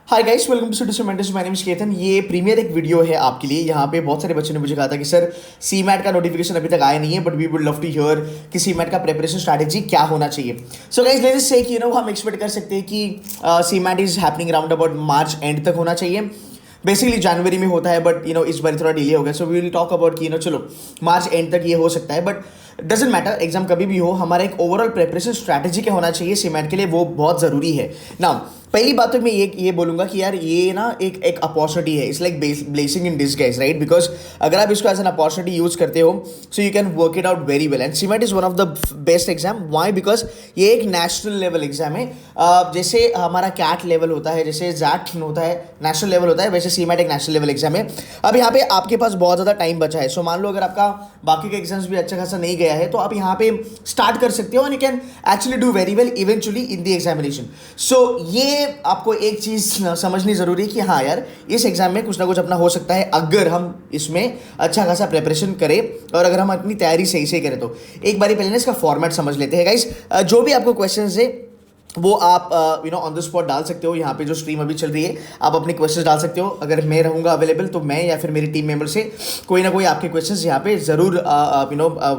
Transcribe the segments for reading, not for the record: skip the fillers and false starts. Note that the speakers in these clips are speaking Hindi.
Hi guys, welcome to city mentors. My name is Ketan. ये प्रीमियर एक वीडियो है आपके लिए। यहाँ पे बहुत सारे बच्चों ने मुझे कहा था कि सर सी मैट का नोटिफिकेशन अभी तक आया नहीं है, but we would love to hear कि सी मैट का प्रिपरेशन स्ट्रैटेजी क्या होना चाहिए। सो गाइस लेट्स से कि हम एक्सपेक्ट कर सकते हैं कि CMAT is happening around about March end तक होना चाहिए। बेसिकली जनवरी में होता है, बट इस बार थोड़ा डिले हो गया। So we will talk about कि चलो मार्च एंड तक ये हो सकता है, बट डजेंट मैटर, एग्जाम कभी भी हो, हमारा एक ओवरऑल प्रिपरेशन स्ट्रैटेजी क्या होना चाहिए सीमेंट के लिए, वो बहुत ज़रूरी है ना। पहली बात तो मैं ये बोलूंगा कि यार ये ना एक अपॉर्चुनिटी है। It's like blessing in disguise, right? Because अगर आप इसको एज एन अपॉर्चुनिटी यूज करते हो, so you can work it out very well. And CMAT is one of the best exam. Why? Because ये एक नेशनल लेवल एग्जाम है। जैसे हमारा कैट लेवल होता है, जैसे जैट होता है, नेशनल लेवल होता है, वैसे सीमेंट एक नेशनल लेवल एग्जाम है। अब यहाँ पे आपके पास बहुत ज़्यादा टाइम बचा है। सो मान लो अगर आपका बाकी के एग्जाम्स भी अच्छा खासा नहीं गया है, तो आप यहाँ पे स्टार्ट कर सकते हो and you can actually do very well eventually in the examination. So ये आपको एक चीज़ समझनी ज़रूरी है कि हाँ यार, इस एग्जाम में कुछ ना कुछ अपना हो सकता है अगर हम इसमें अच्छा खासा प्रिपरेशन करें और अगर हम अपनी तैयारी सही से करें तो। एक बारी पहले ना इसका फॉर्मेट समझ लेते हैं गाइस। जो भी आपको क्वेश्चंस है वो आप ऑन द स्पॉट डाल सकते हो। यहाँ पे जो स्ट्रीम अभी चल रही है, आप अपने क्वेश्चंस डाल सकते हो। अगर मैं रहूँगा अवेलेबल तो मैं या फिर मेरी टीम मेंबर से कोई ना कोई आपके क्वेश्चंस यहाँ पे जरूर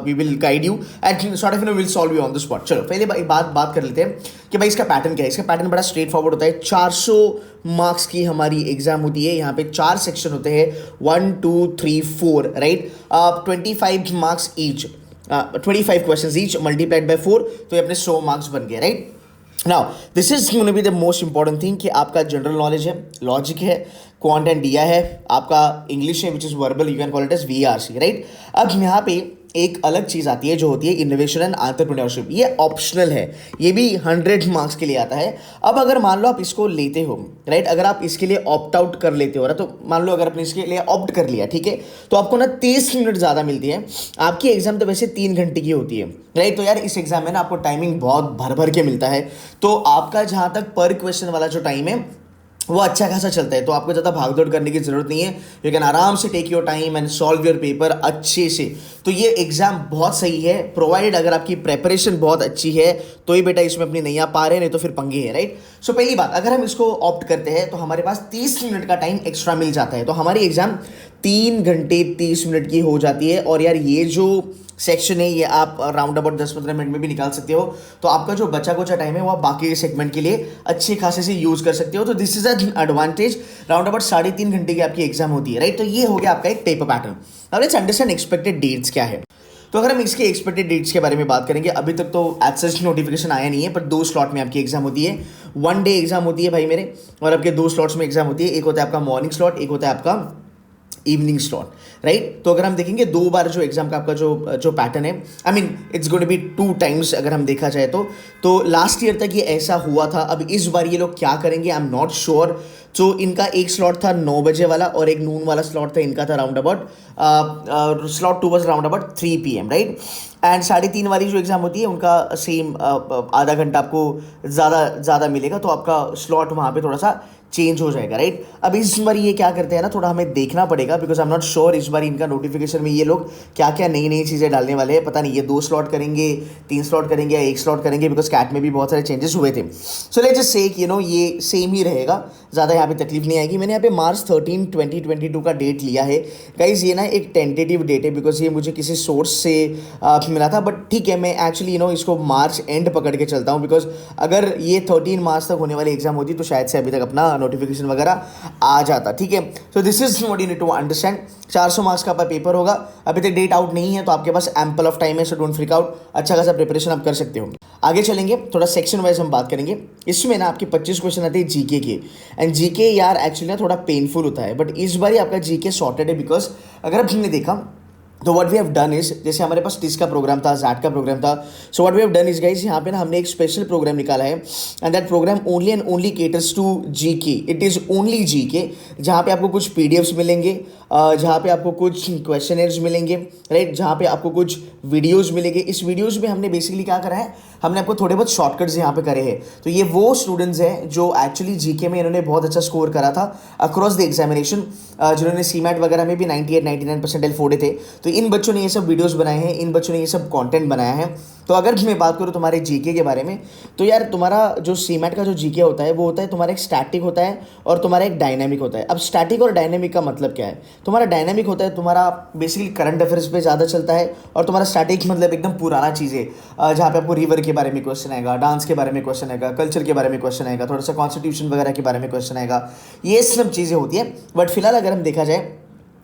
we will guide you and sort of will solve you on the spot. चलो पहले बात कर लेते हैं कि भाई इसका पैटर्न क्या है। इसका पैटर्न बड़ा स्ट्रेट फॉरवर्ड होता है। 400 मार्क्स की हमारी एग्जाम होती है। यहाँ पे 4 सेक्शन होते हैं, 1 2 3 4, right? 25 marks each, 25 questions each multiplied by 4, तो ये अपने 100 मार्क्स बन गए, right? Now this is going to be the most important thing कि आपका जनरल नॉलेज है, लॉजिक है, क्वांट एंड दिया है, आपका इंग्लिश है which is verbal, you can call it as VRC, right? अब यहाँ पे एक अलग चीज़ आती है जो होती है इनोवेशन एंड एंटरप्रेन्योरशिप। ये ऑप्शनल है, ये भी 100 मार्क्स के लिए आता है। अब अगर मान लो आप इसको लेते हो, राइट, अगर आप इसके लिए ऑप्ट आउट कर लेते हो ना, तो मान लो अगर आपने इसके लिए ऑप्ट कर लिया, ठीक है, तो आपको ना 30 मिनट ज़्यादा मिलती है। आपकी एग्जाम तो वैसे 3 घंटे की होती है, राइट? तो यार इस एग्जाम में ना आपको टाइमिंग बहुत भर भर के मिलता है। तो आपका जहाँ तक पर क्वेश्चन वाला जो टाइम है वो अच्छा खासा चलता है, तो आपको ज़्यादा भागदौड़ करने की ज़रूरत नहीं है। यू कैन आराम से take your time and solve your paper अच्छे से। तो ये एग्ज़ाम बहुत सही है, प्रोवाइडेड अगर आपकी प्रेपरेशन बहुत अच्छी है तो ही बेटा इसमें अपनी नहीं आ पा रहे, नहीं तो फिर पंगे है, राइट? सो पहली बात, अगर हम इसको ऑप्ट करते हैं तो हमारे पास 30 मिनट का टाइम एक्स्ट्रा मिल जाता है। तो हमारी एग्ज़ाम 3 घंटे 30 मिनट की हो जाती है। और यार ये जो सेक्शन है ये आप राउंड अबाउट 10-15 मिनट में भी निकाल सकते हो। तो आपका जो बचा कुचा टाइम है वो आप बाकी सेगमेंट के लिए अच्छे खासे से यूज़ कर सकते हो। तो this is an advantage. Round about 3.5 घंटे की आपकी एग्जाम होती है, राइट? तो ये हो गया आपका एक पेपर पैटर्न। अब लेट्स अंडरस्टैंड एक्सपेक्टेड डेट्स क्या है। तो अगर हम इसके एक्सपेक्टेड डेट्स के बारे में बात करेंगे, अभी तक तो एज सच नोटिफिकेशन आया नहीं है, पर 2 स्लॉट में आपकी एग्जाम होती है। 1 डे एग्जाम होती है भाई मेरे, और आपके 2 स्लॉट्स में एग्जाम होती है। एक होता है आपका मॉर्निंग स्लॉट, एक होता है आपका इवनिंग स्लॉट, राइट? तो अगर हम देखेंगे 2 बार जो एग्जाम का आपका जो पैटर्न है, I mean it's going to be 2 times अगर हम देखा जाए तो लास्ट ईयर तक ये ऐसा हुआ था। अब इस बार ये लोग क्या करेंगे, आई एम नॉट श्योर। तो इनका एक स्लॉट था 9 बजे वाला और एक नून वाला स्लॉट था इनका, था round about slot 2 was round about 3 PM, right? And 3:30 वाली जो एग्ज़ाम होती है उनका सेम आधा घंटा आपको ज़्यादा मिलेगा। तो आपका स्लॉट वहाँ पे थोड़ा सा चेंज हो जाएगा, राइट? अब इस बार ये क्या करते हैं ना, थोड़ा हमें देखना पड़ेगा, because I am not sure इस बार इनका नोटिफिकेशन में ये लोग क्या क्या नई नई चीज़ें डालने वाले हैं। पता नहीं ये 2 स्लॉट करेंगे, 3 स्लॉट करेंगे या 1 स्लॉट करेंगे, बिकॉज कैट में भी बहुत सारे चेंजेस हुए थे। सो लेट्स जस्ट से ये सेम ही रहेगा, ज़्यादा यहाँ पे तकलीफ नहीं आएगी। मैंने यहाँ पे मार्च 13, 2022 का डेट लिया है गाइज। ये ना एक टेंटेटिव डेट है, बिकॉज ये मुझे किसी सोर्स से मिला था, बट ठीक है, मैं एक्चुअली इसको मार्च एंड पकड़ के चलता हूँ, बिकॉज अगर ये 13 मार्च तक होने वाली एग्जाम होती तो शायद से अभी तक अपना नोटिफिकेशन वगैरह आ जाता, ठीक है? So this is what you need to understand. 400 marks का पेपर होगा, अभी तक डेट आउट नहीं है, तो आपके पास एम्पल ऑफ टाइम है। सो डोंट फ्रीक आउट, अच्छा खासा प्रिपरेशन आप कर सकते हो। आगे चलेंगे, थोड़ा सेक्शन वाइज हम बात करेंगे। इसमें ना आपके 25 क्वेश्चन आते हैं जीके के, एंड जीके यार एक्चुअली ना थोड़ा पेनफुल होता है, बट इस बार ही आपका जीके सॉर्टेड है। बिकॉज अगर आपने देखा तो what we have done is, जैसे हमारे पास टिस का प्रोग्राम था, जैट का प्रोग्राम था, so what we have done is guys, यहाँ पे ना हमने एक स्पेशल प्रोग्राम निकाला है and that program only and only caters to GK. It is only GK, जहाँ पे आपको कुछ पीडीएफ्स मिलेंगे, जहाँ पे आपको कुछ क्वेश्चनर्स मिलेंगे, राइट, जहाँ पे आपको कुछ वीडियोज़ मिलेंगे। इस वीडियोज़ में हमने बेसिकली क्या करा है, हमने आपको थोड़े बहुत शॉर्टकट्स यहाँ पे करे हैं। तो ये वो स्टूडेंट्स हैं जो एक्चुअली जीके में इन्होंने बहुत अच्छा स्कोर करा था अक्रॉस द एग्जामिनेशन, जिन्होंने सीमैट वगैरह में भी 98-99 परसेंटाइल फोड़े थे। तो तो इन बच्चों ने ये सब वीडियोस बनाए हैं, इन बच्चों ने ये सब कंटेंट बनाया है। तो अगर मैं बात करूँ तुम्हारे जीके के बारे में, तो यार तुम्हारा जो सीमेट का जो जीके होता है वो होता है तुम्हारा एक स्टैटिक होता है और तुम्हारा एक डायनेमिक होता है। अब स्टैटिक और डायनेमिक का मतलब क्या है? तुम्हारा डायनेमिक होता है तुम्हारा बेसिकली करंट अफेयर्स पे ज़्यादा चलता है, और तुम्हारा स्टैटिक मतलब एकदम पुराना चीज़ें, जहाँ पे आपको रिवर के बारे में क्वेश्चन आएगा, डांस के बारे में क्वेश्चन आएगा, कल्चर के बारे में क्वेश्चन आएगा, थोड़ा सा कॉन्स्टिट्यूशन वगैरह के बारे में क्वेश्चन आएगा, ये सब चीज़ें होती है। बट फिलहाल अगर हम देखा जाए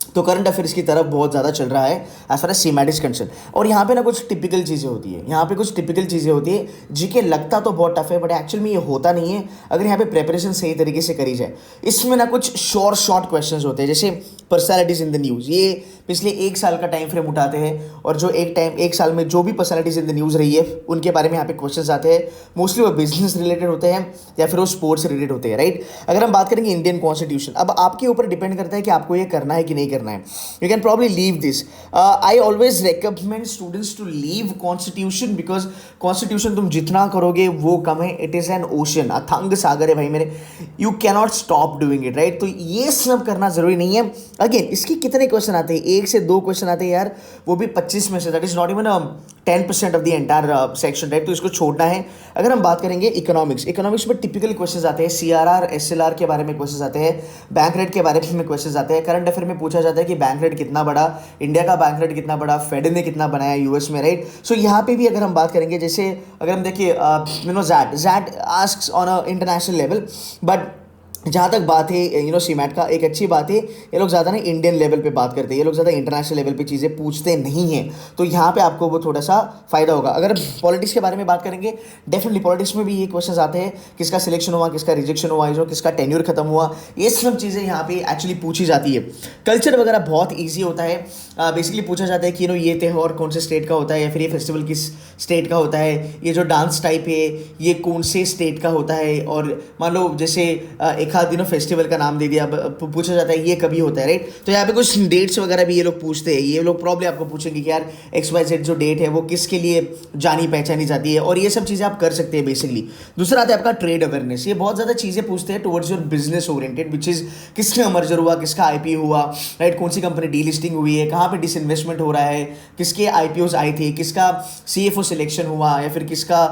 तो करंट अफेयर्स की तरफ बहुत ज़्यादा चल रहा है as far as CMAT is concerned. और यहाँ पे ना कुछ टिपिकल चीज़ें होती है, यहाँ पे कुछ टिपिकल चीज़ें होती है जीके लगता तो बहुत टफ है, बट एक्चुअल में ये होता नहीं है अगर यहाँ पे प्रेपरेशन सही तरीके से करी जाए। इसमें ना कुछ शॉर्ट क्वेश्चंस होते हैं, जैसे पर्सनैलिटीज़ इन द न्यूज़, ये पिछले 1 साल का टाइम फ्रेम उठाते हैं, और जो एक साल में जो भी पर्सनैलिटीज़ इन द न्यूज़ रही है उनके बारे में यहाँ पे क्वेश्चन आते हैं। मोस्टली वो बिजनेस रिलेटेड होते हैं या फिर वो स्पोर्ट्स रिलेटेड होते हैं, राइट। अगर हम बात करेंगे इंडियन कॉन्स्टिट्यूशन, अब आपके ऊपर डिपेंड करता है कि आपको ये करना है कि नहीं करना है। You can probably leave this. I always recommend students to leave constitution, because constitution तुम जितना करोगे वो कम है। इट इज़ एन ओशन, अथांग सागर है भाई मेरे, you cannot stop doing it, right. तो ये सब करना जरूरी नहीं है। अगेन इसके कितने क्वेश्चन आते हैं? 1 से 2 क्वेश्चन आते हैं यार, वो भी 25 में से, that is not even 10% of the entire section, right. तो इसको छोड़ना है। अगर हम बात करेंगे इकोनॉमिक्स में टिपिकल क्वेश्चन आते हैं, CRR SLR के बारे में क्वेश्चन आते हैं, बैंक रेट के बारे में क्वेश्चन आते हैं। करंट अफेयर में पूछा जाता है कि बैंक रेट कितना बड़ा, इंडिया का बैंक रेट कितना बड़ा, फेड ने कितना बनाया यूएस में, राइट। सो यहाँ पे भी अगर हम बात करेंगे, जैसे अगर हम देखिए XAT asks on a international level, but जहाँ तक बात है सीमैट का, एक अच्छी बात है ये लोग ज़्यादा ना इंडियन लेवल पे बात करते हैं, ये लोग ज़्यादा इंटरनेशनल लेवल पे चीज़ें पूछते नहीं हैं। तो यहाँ पे आपको वो थोड़ा सा फ़ायदा होगा। अगर पॉलिटिक्स के बारे में बात करेंगे, डेफिनेटली पॉलिटिक्स में भी ये क्वेश्चन आते हैं, किसका सिलेक्शन हुआ, किसका रिजेक्शन हुआ, किसका टेन्योर खत्म हुआ, ये सब चीज़ें यहाँ पे एक्चुअली पूछी जाती है। कल्चर वगैरह बहुत ईजी होता है। बेसिकली पूछा जाता है कि ये त्यौहार कौन से स्टेट का होता है, या फिर ये फेस्टिवल किस स्टेट का होता है, ये जो डांस टाइप है ये कौन से स्टेट का होता है। और मान लो जैसे एक आध दिनों फेस्टिवल का नाम दे दिया, पूछा जाता है ये कभी होता है, राइट। तो यहाँ पे कुछ डेट्स वगैरह भी ये लोग पूछते हैं। ये लोग प्रॉब्लम आपको पूछेंगे कि यार XYZ जो डेट है वो किसके लिए जानी पहचानी जाती है, और ये सब चीज़ें आप कर सकते हैं बेसिकली। दूसरा आता है आपका ट्रेड अवेयरनेस। ये बहुत ज़्यादा चीज़ें पूछते हैं towards your business oriented, which is किसका मर्जर हुआ, किसका IPO हुआ, राइट, कौन सी कंपनी डीलिस्टिंग हुई है, कहाँ पे डिसइन्वेस्टमेंट हो रहा है, किसके IPOs आए थे, किसका CFO सिलेक्शन हुआ, या फिर किसका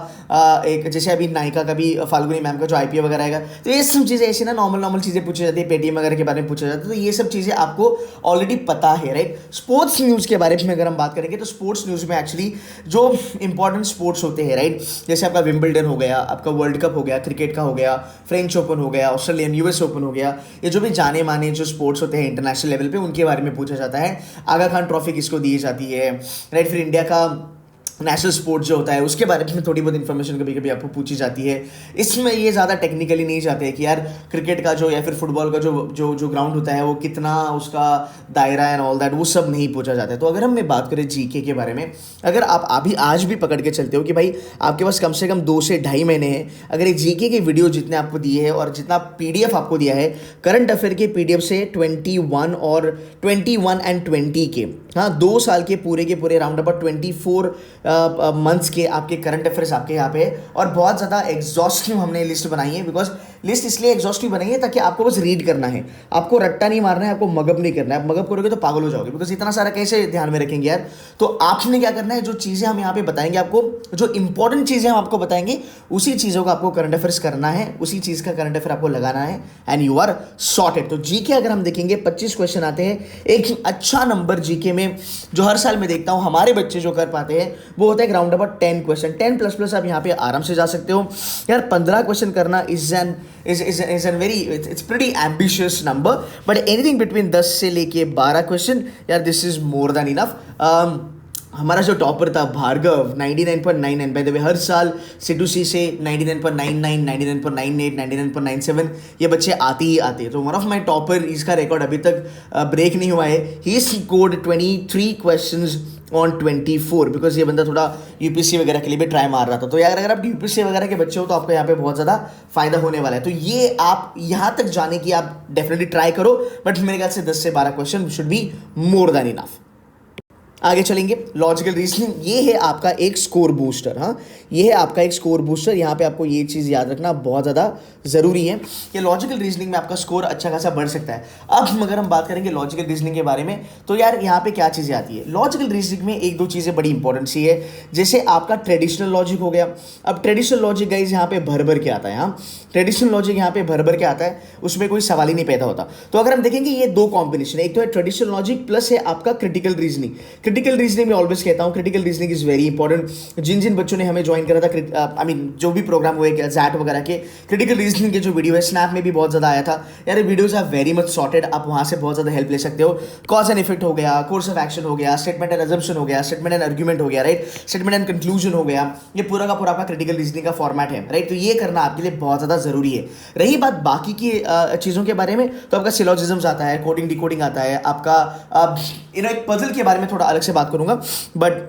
एक जैसे अभी नायका का भी फाल्गुनी मैम का जो IPO वगैरह आएगा। तो ये सब चीज़ें ऐसी ना नॉर्मल चीज़ें पूछी जाती है, पेटीएम वगैरह के बारे में पूछा जाता है। तो ये सब चीज़ें आपको ऑलरेडी पता है, राइट। स्पोर्ट्स न्यूज़ के बारे में अगर हम बात करेंगे, तो स्पोर्ट्स न्यूज़ में एक्चुअली जो इंपॉर्टेंट स्पोर्ट्स होते हैं, राइट, जैसे आपका विंबलडन हो गया, आपका वर्ल्ड कप हो गया, क्रिकेट का हो गया, फ्रेंच ओपन हो गया, ऑस्ट्रेलियन US ओपन हो गया, ये जो भी जाने माने जो स्पोर्ट्स होते हैं इंटरनेशनल लेवल पे, उनके बारे में पूछा जाता है। आगा खान ट्रॉफी किसको दी जाती है, राइट। फिर इंडिया का नेशनल स्पोर्ट्स जो होता है उसके बारे में थोड़ी बहुत इन्फॉर्मेशन कभी कभी आपको पूछी जाती है। इसमें ये ज़्यादा टेक्निकली नहीं जाते हैं कि यार क्रिकेट का जो या फिर फुटबॉल का जो ग्राउंड होता है वो कितना उसका दायरा एंड ऑल दैट, वो सब नहीं पूछा जाता है। तो अगर हम बात करें जीके के बारे में, अगर आप अभी आज भी पकड़ के चलते हो कि भाई आपके पास कम से कम 2 से ढाई महीने हैं, अगर ये जीके के वीडियो जितने आपको दिए हैं और जितना PDF आपको दिया है करंट अफेयर के PDF से 21 और 21 एंड 20 के, हाँ 2 साल के पूरे राउंड अबाउट 24 मंथ्स के आपके करंट अफेयर्स आपके यहाँ पे। और बहुत ज़्यादा एग्जॉस्टिव हमने लिस्ट बनाई है, बिकॉज लिस्ट इसलिए एग्जॉस्टिव बनाई है ताकि आपको बस रीड करना है, आपको रट्टा नहीं मारना है, आपको मगअप नहीं करना है। आप मगअप करोगे तो पागल हो जाओगे, बिकॉज इतना सारा कैसे ध्यान में रखेंगे यार। तो आपने क्या करना है, जो चीज़ें हम यहाँ पे बताएंगे आपको, जो इंपॉर्टेंट चीज़ें हम आपको बताएंगे, उसी चीज़ों का आपको करंट अफेयर्स करना है, उसी चीज़ का करंट अफेयर आपको लगाना है, एंड यू आर सॉर्टेड। तो जीके अगर हम देखेंगे 25 क्वेश्चन आते हैं। एक अच्छा नंबर जीके में जो हर साल मैं देखता हूँ हमारे बच्चे जो कर पाते हैं वो होता है राउंड अबाउट 10 क्वेश्चन, 10++ आप यहाँ पे आराम से जा सकते हो यार। 15 क्वेश्चन करना is an very, it's pretty ambitious number, but anything between 10 से लेके 12 क्वेश्चन यार, this is more than enough. हमारा जो टॉपर था भार्गव 99.99, बाय द वे हर साल C2C से 99.99, 99.98, 99.97 ये बच्चे आते ही आते हैं। तो वन ऑफ माई टॉपर, इसका रिकॉर्ड अभी तक ब्रेक नहीं हुआ है। He scored 23 questions on 24, because ये बंदा थोड़ा UPSC वगैरह के लिए भी ट्राई मार रहा था। तो यार अगर आप UPSC वगैरह के बच्चे हो तो आपको यहाँ पे बहुत ज़्यादा फायदा होने वाला है। तो ये आप यहाँ तक जाने की आप डेफिनेटली ट्राई करो, बट मेरे ख्याल से 10 से 12 question should be more than enough. आगे चलेंगे, लॉजिकल रीजनिंग, ये है आपका एक स्कोर बूस्टर। हाँ, ये है आपका एक स्कोर बूस्टर। यहाँ पे आपको ये चीज़ याद रखना बहुत ज़्यादा ज़रूरी है कि लॉजिकल रीजनिंग में आपका स्कोर अच्छा खासा बढ़ सकता है। अब अगर हम बात करेंगे लॉजिकल रीजनिंग के बारे में, तो यार यहाँ पे क्या चीज़ें आती है लॉजिकल रीजनिंग में, एक दो चीज़ें बड़ी इंपॉर्टेंट सी है। जैसे आपका ट्रेडिशनल लॉजिक हो गया। अब ट्रेडिशनल लॉजिक गाइज यहाँ पे भर भर के आता है। हाँ, ट्रेडिशनल लॉजिक यहाँ पे भर भर के आता है, उसमें कोई सवाल ही नहीं पैदा होता। तो अगर हम देखेंगे ये दो कॉम्बिनेशन है, एक तो है ट्रेडिशनल लॉजिक प्लस है आपका क्रिटिकल रीजनिंग। क्रिटिकल रीजनिंग में ऑलवेज कहता हूँ critical reasoning is very important. जिन जिन बच्चों ने हमें ज्वाइन करा था, आई मीन जो भी प्रोग्राम हुए जैट वगैरह के, क्रिटिकल रीजनिंग के जो वीडियो है स्नैप में भी बहुत ज़्यादा आया था यार, videos are very much sorted. आप वहाँ से बहुत ज़्यादा हेल्प ले सकते हो। कॉज एंड इफेक्ट हो गया, कोर्स ऑफ एक्शन हो गया, स्टेटमेंट एंड अजम्पशन हो गया, स्टेटमेंट एंड आर्ग्यूमेंट हो गया, राइट, स्टेटमेंट एंड कंक्लूजन हो गया। ये पूरा का पूरा आपका क्रिटिकल रीजनिंग का फॉर्मेट है, राइट। तो ये करना आपके लिए बहुत ज़्यादा ज़रूरी है। रही बात बाकी की चीज़ों के बारे में, तो आपका सिलोजिज्म्स आता है, कोडिंग डिकोडिंग आता है, आपका एक पजल के बारे में थोड़ा अलग से बात करूंगा, बट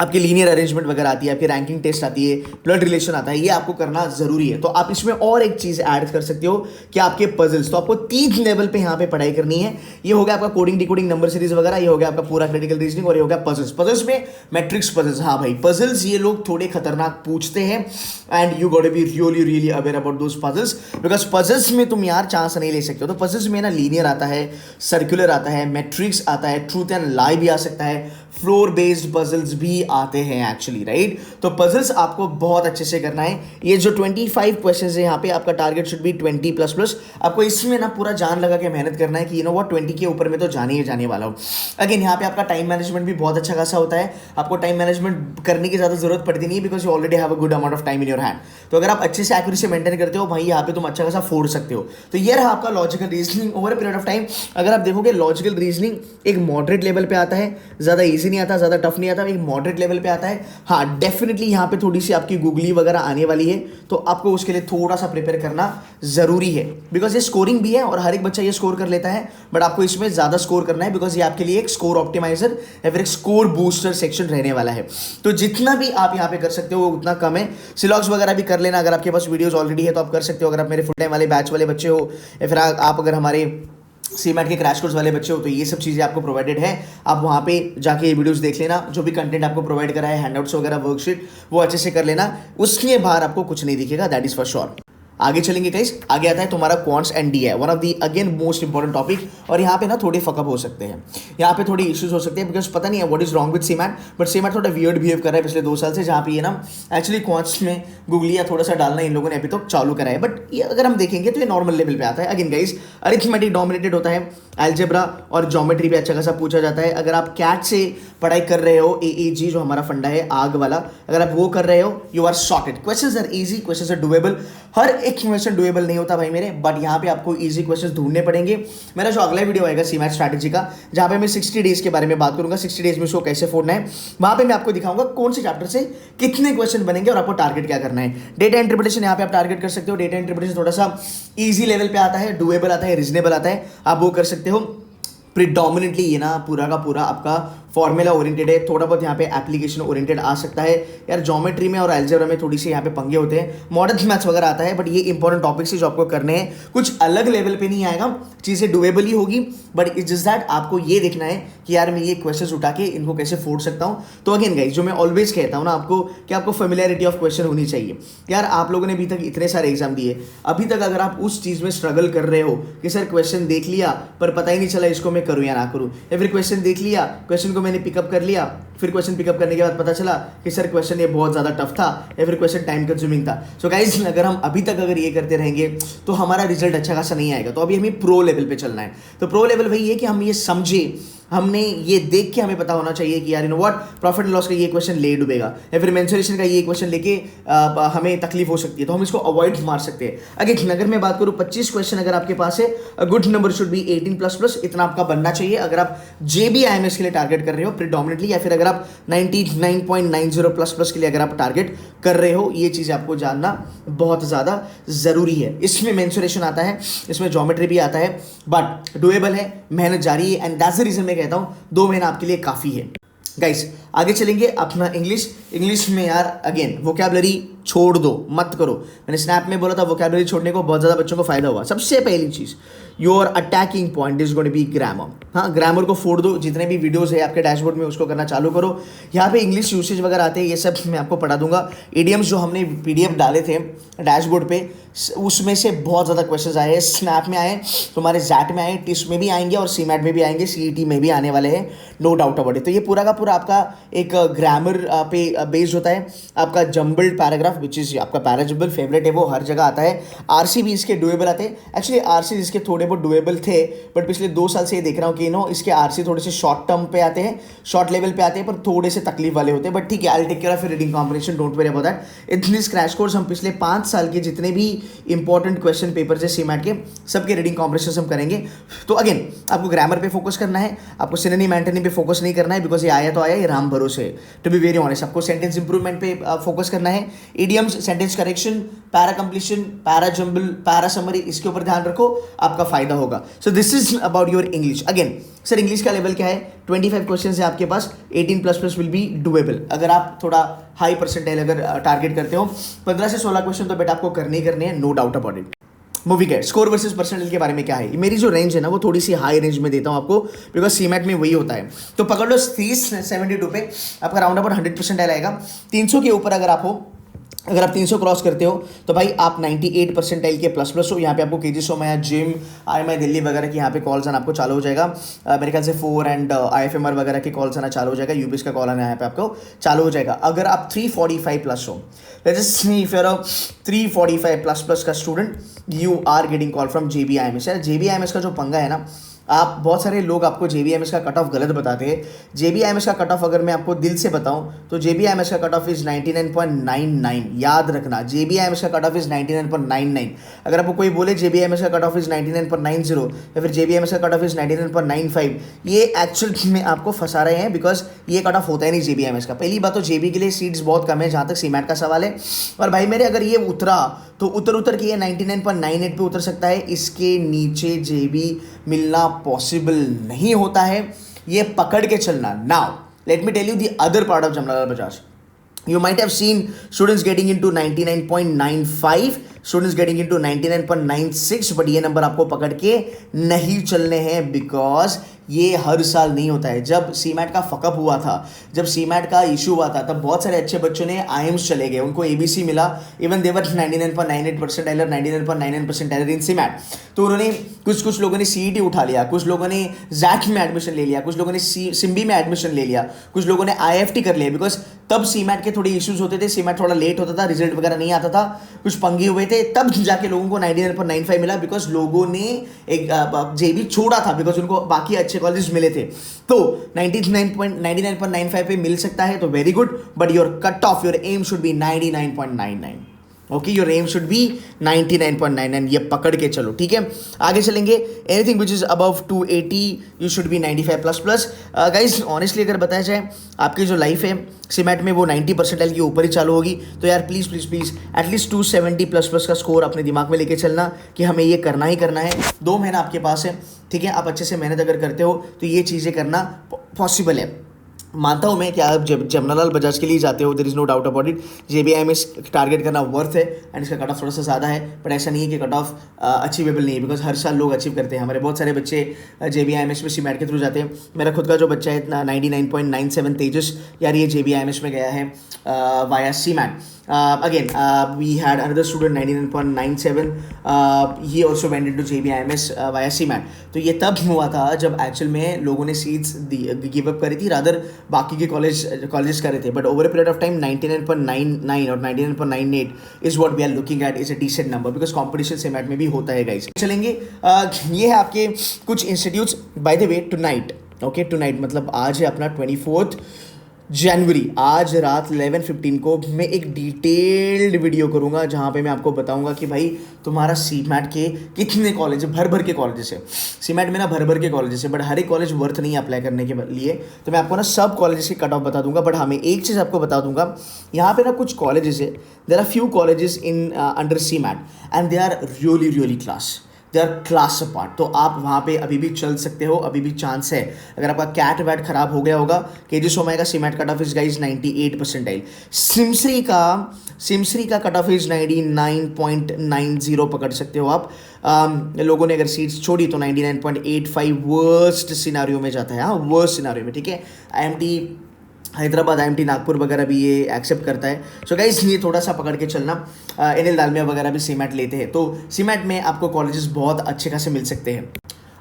आपकी लीनियर अरेंजमेंट वगैरह आती है, आपकी रैंकिंग टेस्ट आती है, ब्लड रिलेशन आता है, ये आपको करना जरूरी है। तो आप इसमें और एक चीज ऐड कर सकते हो कि आपके पजल्स, तो आपको 3 लेवल पे यहाँ पे पढ़ाई करनी है। ये हो गया आपका कोडिंग डिकोडिंग नंबर सीरीज वगैरह, ये हो गया आपका पूरा क्रिटिकल रीजनिंग, और ये हो गया पजल्स। पजल्स में मैट्रिक्स पजल्स, हाँ भाई पजल्स ये लोग थोड़े खतरनाक पूछते हैं, and you got to be really really aware about those puzzles, because puzzles में तुम यार चांस नहीं ले सकते हो। तो पजल्स में ना लीनियर आता है, सर्कुलर आता है, मैट्रिक्स आता है, ट्रूथ एंड लाई भी आ सकता है, फ्लोर बेस्ड पजल्स भी आते हैं एक्चुअली, राइट। तो पजल्स आपको बहुत अच्छे से करना है। ये जो 25 क्वेश्चंस है यहाँ पे, आपका target should be 20 plus plus. आपको इसमें ना पूरा जान लगा के मेहनत करना है कि यू नो व्हाट 20 के ऊपर में तो जाने ही जाने वाला हो। अगेन यहाँ पे आपका टाइम मैनेजमेंट भी बहुत अच्छा खासा होता है। आपको टाइम मैनेजमेंट करने की ज़्यादा जरूरत पड़ती नहीं है, because you already have a good amount of time in your hand. तो अगर आप अच्छे से एक्यूरेसी मेंटेन करते हो भाई, यहाँ पे तुम अच्छा खासा फोड़ सकते हो। तो ये रहा आपका logical reasoning over a period of time. अगर आप देखोगे लॉजिकल रीजनिंग एक मॉडरेट लेवल पे आता है, ज़्यादा ईजी नहीं आता, ज़्यादा टफ नहीं आता, एक मॉडरेट लेवल पे आता है। हाँ डेफिनेटली यहाँ पे थोड़ी सी आपकी गूगली वगैरह आने वाली है, तो आपको उसके लिए थोड़ा सा प्रिपेयर करना जरूरी है, बिकॉज ये स्कोरिंग भी है और हर एक बच्चा ये स्कोर कर लेता है, बट आपको इसमें ज़्यादा स्कोर करना है, बिकॉज ये आपके लिए एक स्कोर ऑप्टिमाइजर या फिर एक स्कोर बूस्टर सेक्शन रहने वाला है। तो जितना भी आप यहाँ पे कर सकते हो वो उतना कम है। सिलॉक्स वगैरह भी कर लेना, अगर आपके पास वीडियोज ऑलरेडी है तो आप कर सकते हो। अगर आप मेरे फुल टाइम वाले बैच वाले बच्चे हो, या फिर आप अगर हमारे सीमैट के क्रैश कोर्स वाले बच्चे हो, तो ये सब चीज़ें आपको प्रोवाइडेड है। आप वहाँ पे जाके ये वीडियोस देख लेना, जो भी कंटेंट आपको प्रोवाइड करा है, हैंडआउट्स वगैरह, वर्कशीट, वो अच्छे से कर लेना। उसके बाहर आपको कुछ नहीं दिखेगा, दैट इज फॉर श्योर। आगे चलेंगे गाइस, आगे आता है तुम्हारा क्वांट्स एंड डी है, one of the again most important topic. और यहाँ पे ना थोड़े फकअप हो सकते हैं, यहाँ पे थोड़ी इश्यूज हो सकते हैं, बिकॉज पता नहीं है what is wrong with CMAT, but CMAT थोड़ा वियर्ड बिहेव कर रहा है पिछले 2 साल से, जहाँ पे ये ना एक्चुअली क्वांट्स में गूगलिया थोड़ा सा डालना इन लोगों ने अभी तक चालू करा है। बट ये अगर हम देखेंगे तो ये नॉर्मल लेवल पे आता है। अगेन गाइस अरिथमेटिक डोमिनेटेड होता है, अलजेब्रा और ज्योमेट्री भी अच्छा खासा पूछा जाता है। अगर आप कैट से पढ़ाई कर रहे हो, AAG जो हमारा फंडा है आग वाला, अगर आप वो कर रहे हो, you are sorted. Questions are easy, questions are doable. हर एक क्वेश्चन डुएबल नहीं होता भाई मेरे, बट यहाँ पे आपको इजी क्वेश्चंस ढूंढने पड़ेंगे। मेरा जो अगला वीडियो आएगा सीमैट स्ट्रैटेजी का, जहाँ पे मैं 60 डेज के बारे में बात करूंगा, 60 डेज में उसको कैसे फोड़ना है, वहाँ पे मैं आपको दिखाऊंगा कौन से चैप्टर से कितने क्वेश्चन बनेंगे और आपको टारगेट क्या करना है। डेटा इंटरप्रिटेशन यहाँ पे आप टारगेट कर सकते हो। डेटा इंटरप्रिटेशन थोड़ा सा ईजी लेवल पे आता है, डुएबल आता है, रीजनेबल आता है, आप वो कर सकते हो। प्रिडोमिनेटली ये ना पूरा का पूरा आपका फॉर्मूला ओरिएंटेड है, थोड़ा बहुत यहाँ पे एप्लीकेशन ओरिएंटेड आ सकता है। यार ज्योमेट्री में और अलजेब्रा में थोड़ी सी यहाँ पे पंगे होते हैं, मॉडर्न मैथ्स वगैरह आता है, बट ये इंपॉर्टेंट टॉपिक्स है जो आपको करने हैं। कुछ अलग लेवल पे नहीं आएगा, चीज़ें डुएबल ही होगी, बट इट्स जस्ट दैट आपको ये देखना है कि यार मैं ये क्वेश्चंस उठा के इनको कैसे फोड़ सकता हूँ। तो अगेन गाइस, जो मैं ऑलवेज कहता हूँ ना आपको, कि आपको फेमिलियरिटी ऑफ क्वेश्चन होनी चाहिए। यार आप लोगों ने अभी तक इतने सारे एग्जाम दिए, अभी तक अगर आप उस चीज़ में स्ट्रगल कर रहे हो कि सर क्वेश्चन देख लिया पर पता ही नहीं चला इसको मैं करूँ या ना करूँ, या फिर क्वेश्चन देख लिया, क्वेश्चन को मैंने पिकअप कर लिया, फिर क्वेश्चन पिकअप करने के बाद पता चला कि सर क्वेश्चन ये बहुत ज़्यादा टफ था, या फिर क्वेश्चन टाइम कंज्यूमिंग था। सो गाइस अगर हम अभी तक अगर ये करते रहेंगे तो हमारा रिजल्ट अच्छा खासा नहीं आएगा। तो अभी हमें प्रो लेवल पे चलना है। तो प्रो लेवल वही है कि हम ये समझे, हमने ये देख के हमें पता होना चाहिए कि यार you know what profit and loss का ये क्वेश्चन ले डूबेगा, या फिर मेंसुरेशन का ये क्वेश्चन लेके हमें तकलीफ हो सकती है, तो हम इसको अवॉइड मार सकते हैं। अगर अगर मैं बात करूँ 25 क्वेश्चन अगर आपके पास है, गुड नंबर शुड बी 18++, इतना आपका बनना चाहिए। अगर आप JBIMS के लिए टारगेट कर रहे हो प्रीडोमिनेटली, या फिर अगर आप 99.90++ के लिए अगर आप टारगेट कर रहे हो, ये चीज़ आपको जानना बहुत ज़्यादा ज़रूरी है। इसमें मेंसुरेशन आता है, इसमें ज्योमेट्री भी आता है, बट डुएबल है, मेहनत जारी है, एंड दैट्स द रीजन मैं कहता हूँ 2 महीना आपके लिए काफ़ी है। गाइस आगे चलेंगे अपना इंग्लिश में यार अगेन वोकैबलरी छोड़ दो, मत करो। मैंने स्नैप में बोला था वोकैबलरी छोड़ने को बहुत ज़्यादा बच्चों को फायदा हुआ। सबसे पहली चीज़, your attacking point is going to be grammar. हाँ, ग्रामर को फोड़ दो, जितने भी वीडियोस है आपके डैशबोर्ड में उसको करना चालू करो। यहाँ पे इंग्लिश यूसेज वगैरह आते हैं, ये सब मैं आपको पढ़ा दूंगा। ईडियम्स जो हमने पीडीएफ डाले थे डैशबोर्ड पे, उसमें से बहुत ज़्यादा क्वेश्चंस आए हैं। स्नैप में आए, तुम्हारे जैट में आए, टिस्ट में भी आएंगे और सीमैट में भी आएंगे, सीईटी में भी आने वाले हैं, नो डाउट अबाउट इट। तो ये पूरा का पूरा आपका एक ग्रामर पे बेस्ड होता है। आपका जम्बल्ड पैराग्राफ विच इज़ आपका पैराजम्बल फेवरेट है, वो हर जगह आता है। आरसी भी इसके डुएबल आते हैं। एक्चुअली आरसी इसके थोड़े बहुत डुएबल थे, बट पिछले 2 साल से ये देख रहा हूँ कि इसके आरसी थोड़े से शॉर्ट टर्म पे आते हैं, शॉर्ट लेवल पे आते हैं, पर थोड़े से तकलीफ वाले होते हैं। बट ठीक है, I take care of reading comprehension, don't worry about that. In this crash course हम पिछले 5 साल के जितने भी इंपॉर्टेंट क्वेश्चन पेपर्स है सीमैट के, सबके रीडिंग कॉम्प्रिहेंशन हम करेंगे। तो अगेन आपको ग्रामर पे फोकस करना है, आपको सिनोनिम एंटोनिम पे फोकस नहीं करना है, बिकॉज ये आया तो आया, ये राम भरोसे। टू बी वेरी ऑनेस्ट, आपको सेंटेंस इंप्रूवमेंट पे फोकस करना है। Idioms, sentence correction, para completion, para jumble, para summary, इसके ऊपर ध्यान रखो, आपका फायदा होगा। सो this is about your English. Again sir English का लेवल क्या है? 25 क्वेश्चन है आपके पास, 18++ विल बी डुएबल। अगर आप थोड़ा हाई परसेंटाइल अगर टारगेट करते हो, 15 से 16 क्वेश्चन तो बेटा आपको करने ही करने हैं, no doubt about it. Movie get score versus percentile के बारे में क्या है? मेरी जो रेंज है ना वो थोड़ी सी हाई रेंज में देता हूँ आपको, बिकॉज सीमैट में वही होता है। तो पकड़ लो 372 पे आपका राउंड अबाउट 100% आएगा। 300 के ऊपर अगर आप हो, अगर आप 300 क्रॉस करते हो तो भाई आप 98% के प्लस हो। यहाँ पे आपको KG Somaiya, gym, IMI Delhi वगैरह की यहाँ पे कॉल्स आना आपको चालू हो जाएगा। मेरे ख्याल से 4 एंड IFMR वगैरह के कॉल्स आना चालू हो जाएगा। यूपीएस का कॉल आना यहाँ पे आपको चालू हो जाएगा। अगर आप 345+ हो, let's just see if you are a 345++ का student, you are getting call from JBIMS। यार JBIMS का जो पंगा है ना, आप बहुत सारे लोग आपको JBIMS का कट ऑफ गलत बताते हैं। JBIMS का कट ऑफ अगर मैं आपको दिल से बताऊं तो JBIMS का कट ऑफ इज 99.99। याद रखना, JBIMS का कट ऑफ इज 99.99। अगर आपको कोई बोले JBIMS का कट ऑफ इज 99.90 या फिर JBIMS का कट ऑफ इज 99.95, ये एक्चुअल में आपको फंसा रहे हैं, बिकॉज ये कट ऑफ होता है नहीं JBIMS का। पहली बात तो JB के लिए सीट्स बहुत कम है जहाँ तक सीमैट का सवाल है। और भाई मेरे अगर ये उतरा तो उतर के ये 99.98 पे उतर सकता है, इसके नीचे JB मिलना पॉसिबल नहीं होता है। ये पकड़ के चलना। Now let me tell you the other part of Jamnalal Bajaj. You might have seen students getting into 99.95, students getting into 99.96, but ये नंबर आपको पकड़ के नहीं चलने हैं, बिकॉज ये हर साल नहीं होता है। जब सीमैट का फकअप हुआ था, जब सीमैट का इशू हुआ था, तब बहुत सारे अच्छे बच्चों ने IIMS चले गए, उनको ABC मिला, इवन देवर 99.98% और 99.99% इन सीमैट। तो उन्होंने कुछ लोगों ने CET उठा लिया, कुछ लोगों ने जैट में एडमिशन ले लिया, कुछ लोगों ने सिम्बी में एडमिशन ले लिया, कुछ लोगों ने IFT कर लिया, बिकॉज तब सीमैट के थोड़े इश्यूज होते थे, सीमैट थोड़ा लेट होता था, रिजल्ट वगैरह नहीं आता था, कुछ पंगे हुए थे, तब जाके लोगों को 99.95 मिला, बिकॉज लोगों ने एक JB छोड़ा था, बिकॉज उनको बाकी अच्छे कॉलेज मिले थे। तो 99.95 पे मिल सकता है तो very good, but your cut off, your aim should be 99.99। Okay, your aim should be 99.99। ये पकड़ के चलो, ठीक है। आगे चलेंगे, anything which is above 280 you should be 95++। Guys honestly अगर बताया जाए, आपकी जो लाइफ है सीमैट में वो 90% के ऊपर ही चालू होगी। तो यार प्लीज़ प्लीज़ प्लीज़ एटलीस्ट 270++ का स्कोर अपने दिमाग में लेके चलना कि हमें ये करना ही करना है। 2 महीना आपके पास है, ठीक है। आप अच्छे से मेहनत अगर करते हो तो ये चीज़ें करना पॉसिबल है। मानता हूँ मैं कि आप जब जमनालाल बजाज के लिए जाते हो, there is no doubt about it, JBIMS target करना वर्थ है, एंड इसका कट ऑफ थोड़ा सा ज़्यादा है, बट ऐसा नहीं है कि कट ऑफ अचीवेबल नहीं है, बिकॉज हर साल लोग अचीव करते हैं। हमारे बहुत सारे बच्चे JBIMS में सीमैट के थ्रू जाते हैं। मेरा खुद का जो बच्चा है 99.97 तेजस, यार ये JBIMS में गया है via CMAT. Again, we had another student 99.97, he also went into JBIMS via CMAT। तो ये तब हुआ था जब एक्चुअल में लोगों ने सीट्स गिव अप करी थी, रादर बाकी के कॉलेजेस कर रहे थे, but over a period of time 99.99 और 99.98 is what we are looking at, is a decent number, because competition CMAT में भी होता है गाइस। चलेंगे, ये है आपके कुछ institutes. By the way tonight, okay tonight मतलब आज है अपना 24 जनवरी, आज रात 11:15 को मैं एक डिटेल्ड वीडियो करूंगा जहां पे मैं आपको बताऊंगा कि भाई तुम्हारा सीमैट के कितने कॉलेज, भर के कॉलेजेस है सीमैट में ना, भर के कॉलेजेस है, बट हर एक कॉलेज वर्थ नहीं अप्लाई करने के लिए। तो मैं आपको ना सब कॉलेजेस के कट ऑफ बता दूंगा, बट हाँ मैं एक चीज़ आपको बता दूंगा, यहाँ पे ना कुछ कॉलेजेस है, there are few colleges in under CMAT and they are really class, they are class apart. तो आप वहाँ पे अभी भी चल सकते हो, अभी भी चांस है। अगर आपका कैट वैट खराब हो गया होगा, केजी सोमाई का CMAT cut off is guys 98 परसेंटाइल। सिमसरी का कट ऑफ इज 99.90 पकड़ सकते हो आप। लोगों ने अगर सीट्स छोड़ी तो 99.85 वर्स्ट सिनारियो में जाता है, हाँ वर्स्ट सिनारियो में, ठीक है। IMT हैदराबाद, IMT नागपुर वगैरह भी ये एक्सेप्ट करता है। सो गाइस ये थोड़ा सा पकड़ के चलना। NL दालमिया वगैरह भी सीमैट लेते हैं, तो सीमैट में आपको कॉलेजेस बहुत अच्छे खासे मिल सकते हैं।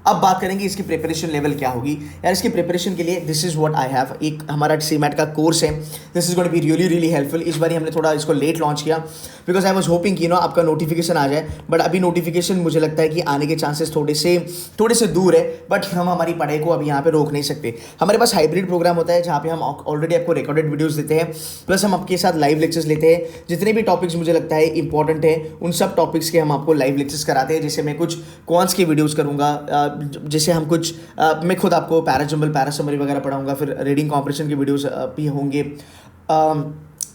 अब बात करेंगे इसकी प्रिपरेशन लेवल क्या होगी। यार इसकी प्रिपरेशन के लिए this is what I have, एक हमारा सीमैट का कोर्स है, this is going to be really really helpful. इस बार हमने थोड़ा इसको लेट लॉन्च किया बिकॉज आई वाज होपिंग कि आपका नोटिफिकेशन आ जाए, बट अभी नोटिफिकेशन मुझे लगता है कि आने के चांसेस थोड़े से दूर है, बट हम हमारी पढ़ाई को अभी यहाँ पे रोक नहीं सकते। हमारे पास हाइब्रिड प्रोग्राम होता है जहाँ पे हम ऑलरेडी आपको रिकॉर्डेड वीडियोज़ देते हैं, प्लस हम आपके साथ लाइव लेक्चर्स लेते हैं। जितने भी टॉपिक्स मुझे लगता है इंपॉर्टेंट है उन सब टॉपिक्स के हम आपको लाइव लेक्चर्स कराते हैं। जैसे मैं कुछ क्वांट्स के वीडियोज़ करूँगा, जैसे हम कुछ मैं खुद आपको पैरासमरी वगैरह पढ़ाऊंगा, फिर रीडिंग कॉम्प्रेशन के वीडियोस भी होंगे।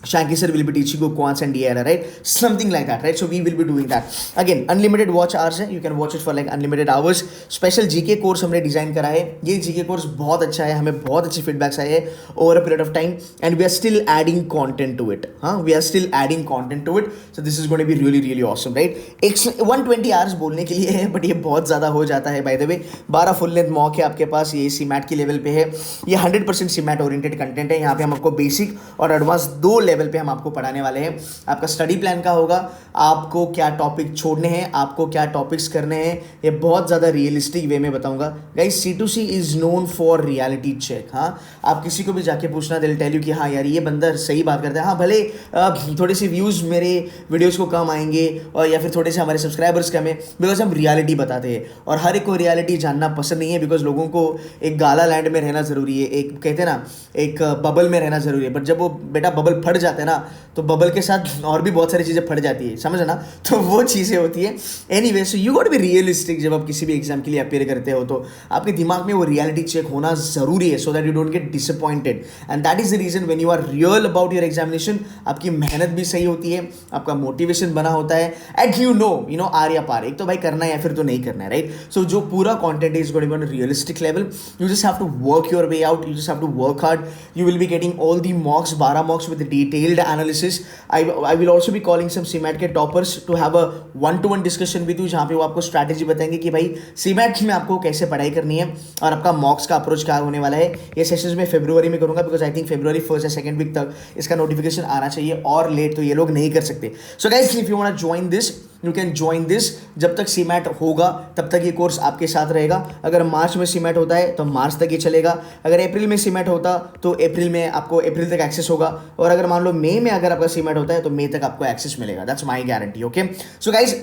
Shanky sir will be teaching you quants and DRR, right? Something like that, right? So we will be doing that. Again, unlimited watch hours है, you can watch it for like unlimited hours. Special GK course हमने डिज़ाइन करा है, ये GK कोर्स बहुत अच्छा है, हमें बहुत अच्छे फीडबैक्स आए हैं over a period of time and we are still adding content to it. We are still adding content to it. So this is going to be really really awesome, right? 120 hours बोलने के लिए है, बट ये बहुत ज़्यादा हो जाता है। by the way 12 full length mock है आपके पास, ये सीमैट की लेवल पे है। ये 100% सीमैट ओरिएंटेड कंटेंट है। यहाँ पे हम आपको बेसिक और एडवांस दो लेवल पे हम आपको पढ़ाने वाले हैं। आपका स्टडी प्लान का होगा, आपको क्या टॉपिक छोड़ने हैं, आपको क्या टॉपिक्स करने हैं, ये बहुत ज़्यादा रियलिस्टिक वे में बताऊंगा। Guys C2C is known for reality check. हाँ, आप किसी को भी जाके पूछना, दिल टेल यू कि हाँ यार ये बंदा सही बात करता है। हाँ भले थोड़े से व्यूज़ मेरे वीडियोज़ को कम आएंगे और या फिर थोड़े से हमारे सब्सक्राइबर्स कम है, बिकॉज हम रियलिटी बताते हैं और हर एक को रियलिटी जानना पसंद नहीं है, बिकॉज लोगों को एक गाला लैंड में रहना ज़रूरी है, एक कहते हैं ना एक बबल में रहना ज़रूरी है। बट जब वो बेटा बबल फट जाता है ना, तो बबल के साथ और भी बहुत सारी चीज़ें फट जाती है, समझ ना, तो वो चीज़ें होती है। Anyway so you got be realistic. जब आप किसी भी एग्जाम के लिए अपेयर करते हो तो आपके दिमाग में वो रियलिटी चेक होना ज़रूरी है, so that you don't get disappointed. And that is the reason when you are real about your examination, आपकी मेहनत भी सही होती है, आपका मोटिवेशन बना होता है, एंड यू नो आर या पार, एक तो भाई करना है या फिर तो नहीं करना है, राइट। सो जो पूरा content is going on realistic level, you just have to work your way out, you just have to work hard. You will be getting all the mocks, 12 mocks with detailed analysis. I will also be calling some CMAT के toppers to have a one-to-one discussion with you, जहाँ पे वो आपको strategy बताएंगे कि भाई CMAT में आपको कैसे पढ़ाई करनी है और आपका मॉक्स का अप्रोच क्या होने वाला है। ये सेशंस में फरवरी में करूँगा, because I think February 1st या 2nd वीक तक इसका नोटिफिकेशन आना चाहिए, और लेट तो ये लोग नहीं कर सकते। So guys if you want to join this, you can join this. जब तक सीमैट होगा तब तक ये कोर्स आपके साथ रहेगा। अगर मार्च में सीमैट होता है तो मार्च तक ये चलेगा, अगर अप्रैल में सीमैट होता तो अप्रैल में आपको अप्रैल तक एक्सेस होगा, और अगर मान लो मई में अगर आपका सीमैट होता है तो मई तक आपको एक्सेस मिलेगा। That's my guarantee. Okay so guys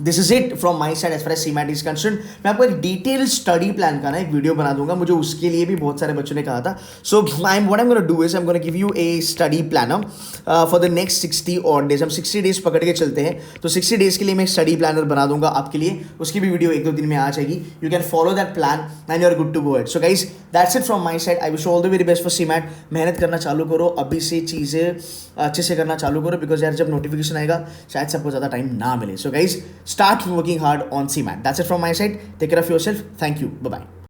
this is it from my side as far as CMAT is concerned. मैं आपको एक डिटेल स्टडी प्लान का ना एक वीडियो बना दूंगा, मुझे उसके लिए भी बहुत सारे बच्चों ने कहा था। So what I am gonna do is I am gonna give you a study planner for the next 60 odd days. हम 60 डेज पकड़ के चलते हैं, तो 60 डेज के लिए मैं एक स्टडी प्लानर बना दूंगा आपके लिए, उसकी भी वीडियो 1-2 दिन में आ जाएगी। You can follow that plan and you are good to go it. So guys that's it from my side. I wish all the very best for CMAT. मेहनत करना चालू करो, अभी से चीज़ें अच्छे से करना चालू करो, बिकॉज यार जब नोटिफिकेशन आएगा शायद सबको ज़्यादा टाइम ना मिले। So guys start working hard on CMAT. That's it from my side. Take care of yourself. Thank you. Bye-bye.